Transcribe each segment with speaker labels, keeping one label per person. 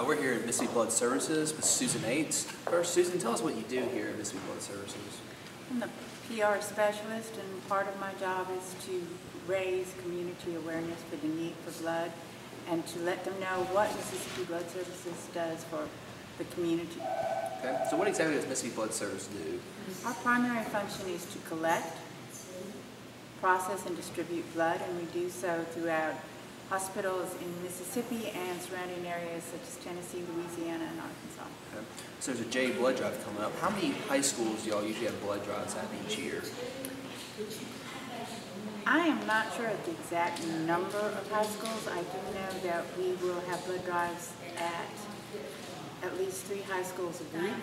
Speaker 1: We're here at Mississippi Blood Services with Susan Ates. First, Susan, tell us what you do here at Mississippi Blood Services.
Speaker 2: I'm the PR specialist, and part of my job is to raise community awareness for the need for blood and to let them know what Mississippi Blood Services does for the community.
Speaker 1: Okay, so what exactly does Mississippi Blood Services do?
Speaker 2: Our primary function is to collect, process, and distribute blood, and we do so throughout hospitals in Mississippi and surrounding areas such as Tennessee, Louisiana, and Arkansas.
Speaker 1: Okay. So there's a J blood drive coming up. How many high schools do y'all usually have blood drives at each year?
Speaker 2: I am not sure of the exact number of high schools. I do know that we will have blood drives at least 3 high schools a week.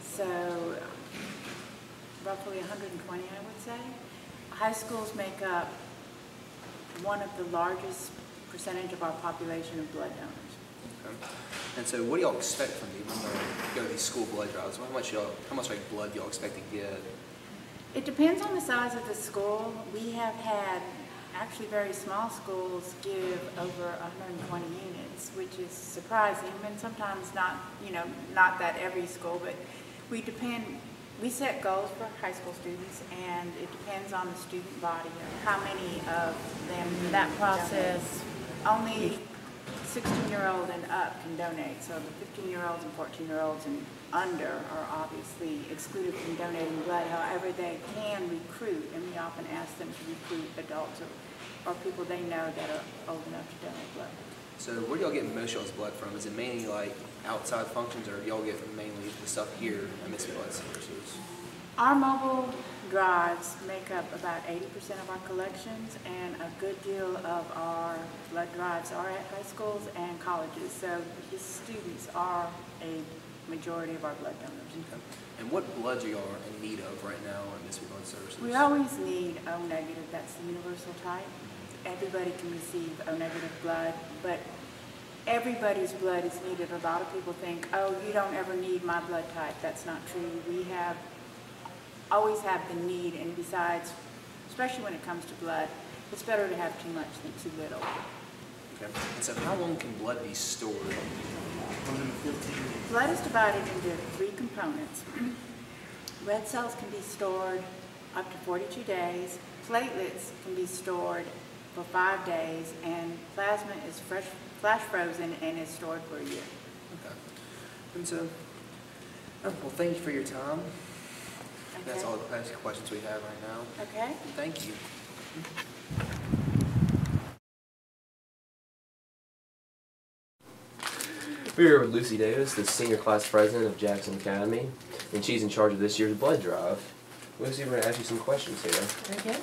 Speaker 2: So roughly 120, I would say. High schools make up one of the largest percentage of our population of blood donors.
Speaker 1: Okay. And so what do y'all expect from these when you go to these school blood drives? How much blood do y'all expect to get?
Speaker 2: It depends on the size of the school. We have had actually very small schools give over 120 units, which is surprising, and sometimes not that every school, but we set goals for high school students, and it depends on the student body and how many of them in that process. Only 16-year-old and up can donate, so the 15-year-olds and 14-year-olds and under are obviously excluded from donating blood. However, they can recruit, and we often ask them to recruit adults or people they know that are old enough to donate blood.
Speaker 1: So where do y'all get most of y'all's blood from? Is it mainly like outside functions, or do y'all get mainly the stuff here at Mississippi Blood Services?
Speaker 2: Our mobile drives make up about 80% of our collections, and a good deal of our blood drives are at high schools and colleges, so the students are a majority of our blood donors.
Speaker 1: Okay. And what bloods are y'all in need of right now at Mississippi Blood Services?
Speaker 2: We always need O negative, that's the universal type. Everybody can receive O negative blood, but everybody's blood is needed. A lot of people think, oh, you don't ever need my blood type. That's not true. We always have the need, and besides, especially when it comes to blood, it's better to have too much than too little.
Speaker 1: Okay. And so how long can blood be stored?
Speaker 2: Blood is divided into 3 components. Red cells can be stored up to 42 days. Platelets can be stored for 5 days, and plasma is flash frozen and is stored for a year.
Speaker 1: Okay. And so, well, thank you for your time.
Speaker 2: Okay.
Speaker 1: That's all the questions we have right now.
Speaker 2: Okay.
Speaker 1: Thank you.
Speaker 3: We're here with Lucy Davis, the Senior Class President of Jackson Academy, and she's in charge of this year's blood drive. Lucy, we're going to ask you some questions here.
Speaker 4: Okay.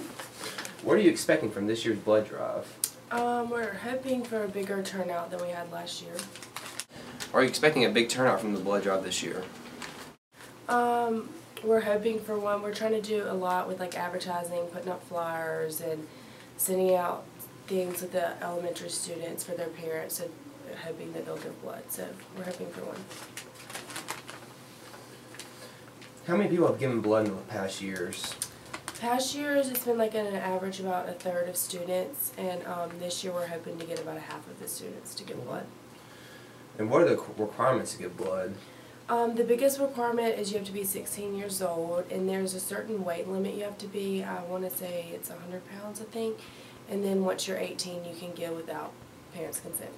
Speaker 3: What are you expecting from this year's blood drive?
Speaker 4: We're hoping for a bigger turnout than we had last year.
Speaker 3: Are you expecting a big turnout from the blood drive this year?
Speaker 4: We're hoping for one. We're trying to do a lot with like advertising, putting up flyers, and sending out things with the elementary students for their parents, and hoping that they'll give blood. So we're hoping for one.
Speaker 3: How many people have given blood in the past years?
Speaker 4: Past years, it's been like at an average about 1/3 of students, and this year we're hoping to get about 1/2 of the students to give blood.
Speaker 3: And what are the requirements to give blood?
Speaker 4: The biggest requirement is you have to be 16 years old, and there's a certain weight limit you have to be. I want to say it's 100 pounds, I think. And then once you're 18, you can give without parents' consent.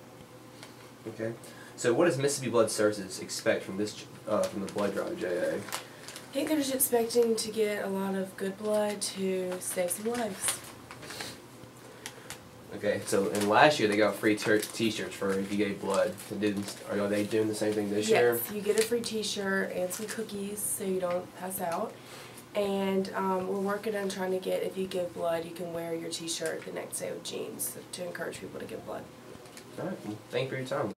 Speaker 3: Okay. So what does Mississippi Blood Services expect from this from the blood drive, JA?
Speaker 4: I think they're just expecting to get a lot of good blood to save some lives.
Speaker 3: Okay, so and last year they got free T-shirts for if you gave blood. Are they doing the same thing this year?
Speaker 4: Yes, you get a free T-shirt and some cookies so you don't pass out. And we're working on trying to get, if you give blood, you can wear your T-shirt the next day with jeans to encourage people to give blood.
Speaker 3: All right, well, thank you for your time.